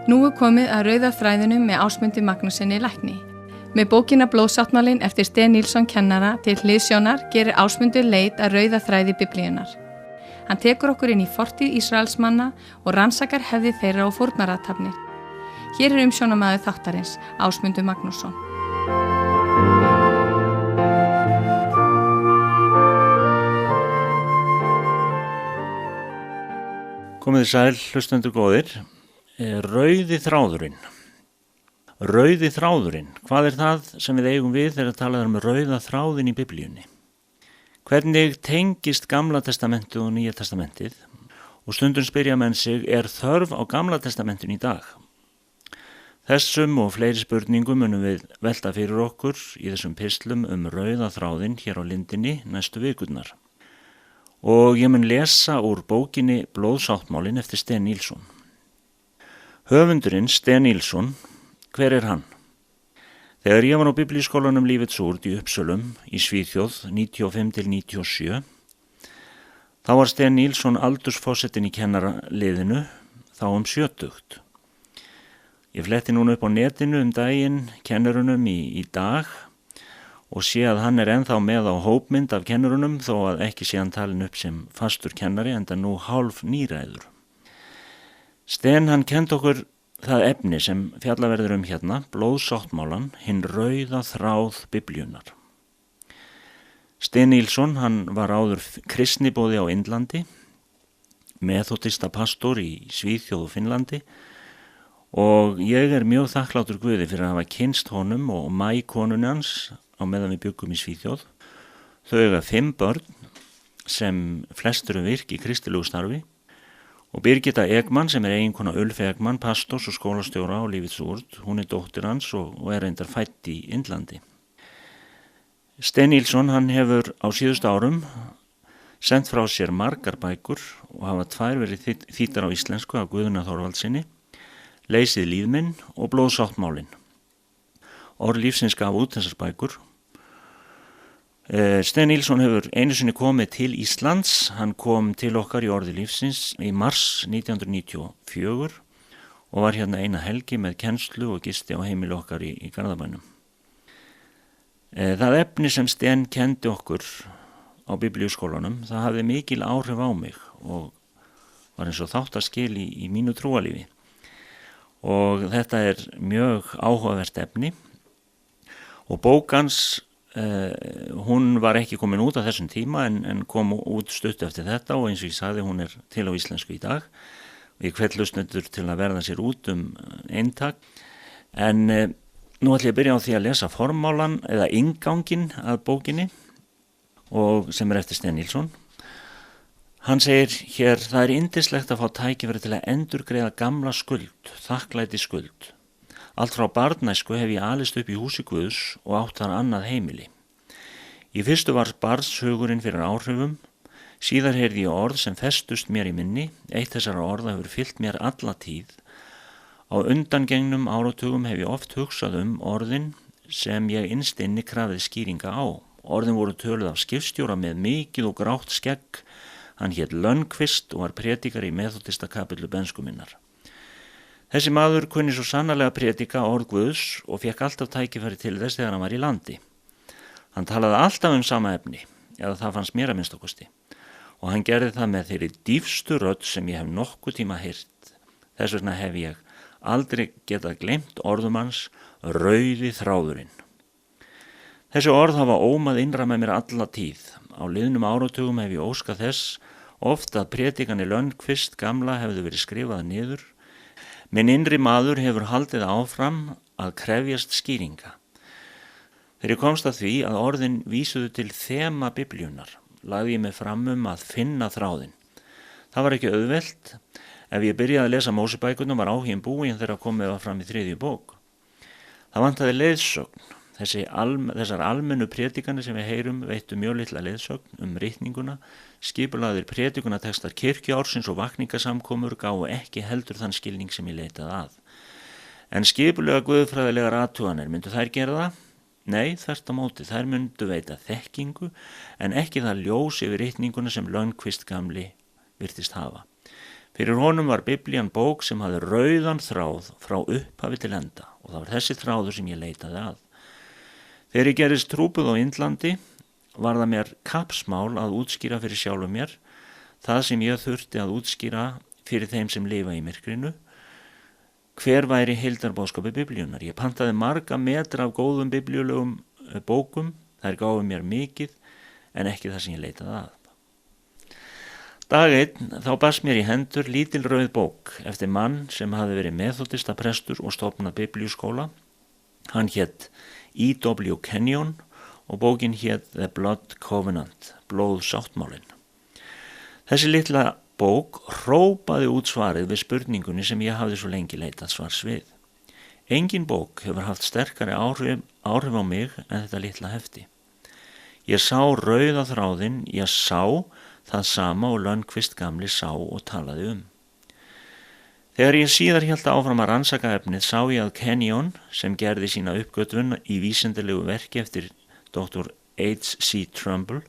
Nú komið að rauða þræðinum með Ásmundi Magnússyni lækni. Með bókina Blóðsáttmálinn eftir Sten Nilsson kennara til hliðsjónar gerir Ásmundur leit að rauða þræði Biblíunnar. Hann tekur okkur inn í fortíð Ísraelsmanna og rannsakar hefði þeirra og fórnarathafnir. Hér umsjónarmaður þáttarins, Ásmundur Magnússon. Komið sæl, hlustendur góðir. Rauði þráðurinn. Rauði þráðurinn. Hvað er það sem við eigum við þegar talað rauða þráðinn í Biblíunni? Hvernig tengist Gamla testamentið og Nýja testamentið? Og stundum spyrja menn sig, er þörf á Gamla testamentinu í dag? Þessum og fleiri spurningum munum við velta fyrir okkur í þessum pistlum rauða þráðinn hér á Lindinni næstu vikurnar. Og ég mun lesa úr bókinni Blóðsáttmálinn eftir Sten Nilsson. Höfundurinn Sten Nilsson, hver er hann? Þegar ég var á biblíuskólanum Lífets Ord í Uppsölum í Svíþjóð 95-97, þá var Sten Nilsson aldursforsetinn í kennaraliðinu þá 70. Ég fletti núna upp á netinu daginn kennurunum í dag og sé að hann er ennþá með á hópmynd af kennurunum þó að ekki sé hann talin upp sem fastur kennari enda nú hálf nýræður. Sten hann kennt okkur það efni sem fjallaverður hérna, Blóðsáttmálan, hinn rauða þráð Biblíunnar. Sten Nilsson hann var áður kristniboði á Indlandi, methodista pastor í Svíþjóð og Finnlandi og ég er mjög þakklátur Guði fyrir að hafa kynst honum og konunni hans á meðan við byggum í Svíþjóð. Þau eiga 5 börn sem flestur virk í kristilegu starfi og Birgitta Egmann sem er eiginkona Ulf Egmann, pastors og skólastjóra á Lífets Ord, hún er dóttir hans og er reyndar fædd í Indlandi. Sten Nilsson hann hefur á síðustu árum sent frá sér margar bækur og hafa 2 verið þýddar á íslensku af Guðna Þorvaldsinni, Leysið líf minn og Blóðsáttmálinn. Orð lífsins gaf út þessar bækur. Sten Nilsson hefur einu sinni komið til Íslands. Hann kom til okkar í Orði lífsins í mars 1994 og var hérna eina helgi með kennslu og gisti á heimili okkar í Garðabænum. Það efni sem Sten kenndi okkur á biblíuskólanum, það hafði mikil áhrif á mig og var eins og þáttaskil í mínu trúalífi. Og þetta er mjög áhugavert efni og bókans hún var ekki komin út á þessum tíma en kom út stutt eftir þetta og eins og ég sagði hún er til á íslensku í dag og ég hvet hlustendur til að verða sér út eintak en nú ætlum ég að byrja á því að lesa formálan eða innganginn að bókinni og sem er eftir Sten Nilsson. Hann segir hér, það er yndislegt að fá tækifæri til að endurgreiða gamla skuld, þakklæti skuld. Allt frá barnæsku hef ég alist upp í húsi Guðs og átt þar annað heimili. Í fyrstu var barnshugurinn fyrir áhrifum, síðar heyrði ég orð sem festust mér í minni, eitt þessara orða hefur fyllt mér alla tíð. Á undangengnum áratugum hef ég oft hugsað orðin sem ég innst inni krafði skýringa á. Orðin voru töluð af skipstjóra með mikið og grátt skegg. Hann hét Lönnqvist og var prédikari í methodista kapellu bensku minnar. Þessi maður kunni svo sannarlega prédika orð Guðs og fekk alltaf tækifæri til þess þegar hann var í landi. Hann talaði alltaf sama efni, eða það fannst mér að minnstakosti. Og hann gerði það með þeirri dýpstu rödd sem ég hef nokkuð tíma heyrt. Þess vegna hef ég aldrei getað gleymt orðum hans, rauði þráðurinn. Þessi orð hafa ómað innra með mér alla tíð. Á liðnum áratugum hef ég óskað þess oft að prédikanir Lönnqvist gamla hefðu verið skrifað niður. Minn innri maður hefur haldið áfram að krefjast skýringa. Þegar ég komst að því að orðin vísuðu til þema Biblíunnar, lagði ég mig fram að finna þráðinn. Það var ekki auðvelt. Ef ég byrjaði að lesa Mósebækurnar var áhuginn búinn þegar komið var fram í 3. bók. Það vantaði leiðsögn. Þessar almennu prédikanir sem við heyrum veittu mjög litla leiðsögn ritninguna, skipulagðir prédikunartextar kirkjuársins og vakningasamkomur gáfu ekki heldur þann skilning sem ég leitaði að. En skipulega guðfræðilegar athuganir, myndu þær gera það? Nei, þvert á móti, þær myndu veita þekkingu en ekki það ljós yfir ritninguna sem Lönnqvist gamli virtist hafa. Fyrir honum var Biblían bók sem hafði rauðan þráð frá upphafi til enda og það var þessi þráður sem ég leitaði að. Þegar ég gerist trúbuð á Indlandi var það mér kappsmál að útskýra fyrir sjálfum mér það sem ég þurfti að útskýra fyrir þeim sem lifa í myrkrinu. Hver væri heildarboðskapi Biblíunar? Ég pantaði marga metra af góðum biblíulegum bókum, þær gáfu mér mikið en ekki það sem ég leitaði að. Dag einn þá barst mér í hendur lítil rauð bók eftir mann sem hafði verið methodista prestur og stofnað biblíuskóla. Hann hét E.W. Kenyon og bókin hét The Blood Covenant, blóðsáttmálinn. Þessi litla bók hrópaði út svarið við spurningunni sem ég hafði svo lengi leitað svars við. Engin bók hefur haft sterkari áhrif á mig en þetta litla hefti. Ég sá rauða þráðinn, ég sá það sama og Lundqvist gamli sá og talaði um. Þegar ég síðar hélt áfram að rannsaka efnið sá ég að Kenyon, sem gerði sína uppgötvun í vísindalegu verki eftir Dr. H.C. Trumbull,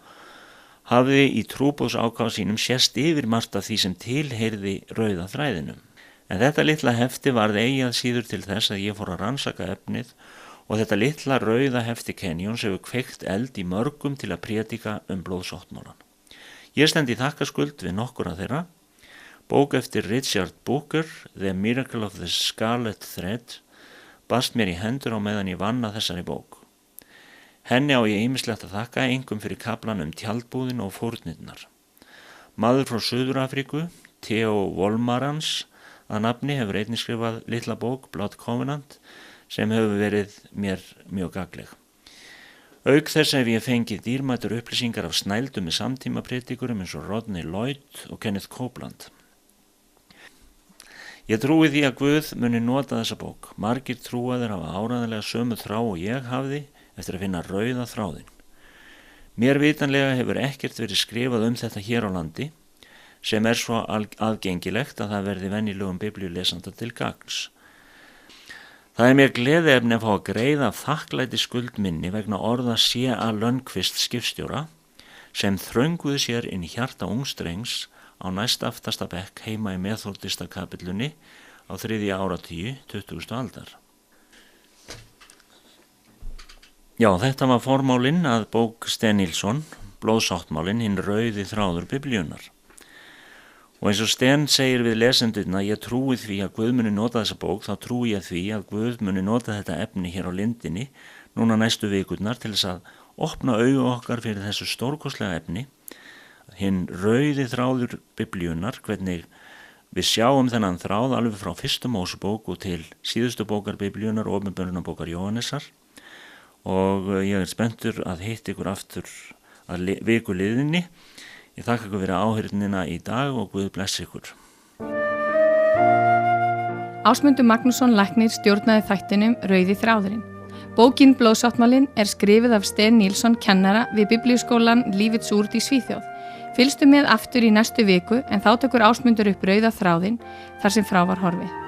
hafði í trúboðsákáð sínum sést yfir margt af því sem tilheyrði rauða þræðinum. En þetta litla hefti varð eigi að síður til þess að ég fór að rannsaka efnið og þetta litla rauða hefti Kenyons hefur kveikt eld í mörgum til að prédika blóðsáttmálan. Ég stend í þakkarskuld við nokkur af þeirra. Bók eftir Richard Booker, The Miracle of the Scarlet Thread, barst mér í hendur á meðan ég vann að þessari bók. Henni á ég ýmislegt að þakka, einkum fyrir kaflan tjaldbúðin og fórnirnar. Maður frá Suður-Afríku, Theo Wolmarans, að nafni hefur einnig skrifað litla bók, Blood Covenant, sem hefur verið mér mjög gagnleg. Auk þess hef ég fengið dýrmætur upplýsingar af snældum með samtímapredikurum eins og Rodney Lloyd og Kenneth Copeland. Ég trúi því að Guð muni nota þessa bók. Margir trúaðir hafa áreiðanlega sömu þrá og ég hafði eftir að finna rauða þráðinn. Mér vitanlega hefur ekkert verið skrifað þetta hér á landi sem svo aðgengilegt að það verði venjulegum biblíulesanda til gagns. Það mér gleðiefni að fá að greiða þakklæti skuld minni vegna orða C.A. Lundqvist skipstjóra sem þrönguðu sér inn í hjarta ungstrengs á næst aftasta bekk heima í methodista kapillunni á 3. áratugi 20. aldar. Já, þetta var formálinn að bók Sten Nilsson, blóðsáttmálinn, hinn rauði þráður biblíunar. Og eins og Sten segir við lesendurna, ég trúi því að Guð muni nota þessa bók, þá trúi ég því að Guð muni nota þetta efni hér á lindinni núna næstu vikurnar til þess að opna augu okkar fyrir þessu stórkostlega efni, hinn rauði þráður biblíunar, hvernig við sjáum þennan þráð alveg frá fyrstu Mósebók og til síðustu bókar biblíunar og opinberunarbókar Jóhannesar. Og ég spenntur að hitta ykkur aftur að viku liðinni. Ég þakka ykkur fyrir áheyrnina í dag og Guð blessi ykkur. Ásmundur Magnússon læknir stjórnaði þættinum Rauði þráðurinn. Bókin Blóðsáttmálinn er skrifið af Sten Nilsson kennara við biblíuskólan Lífets Ord í Svíþjóð. Fylgstu með aftur í næstu viku en þá tekur Ásmundur upp Rauða þráðinn þar sem frá var horfið.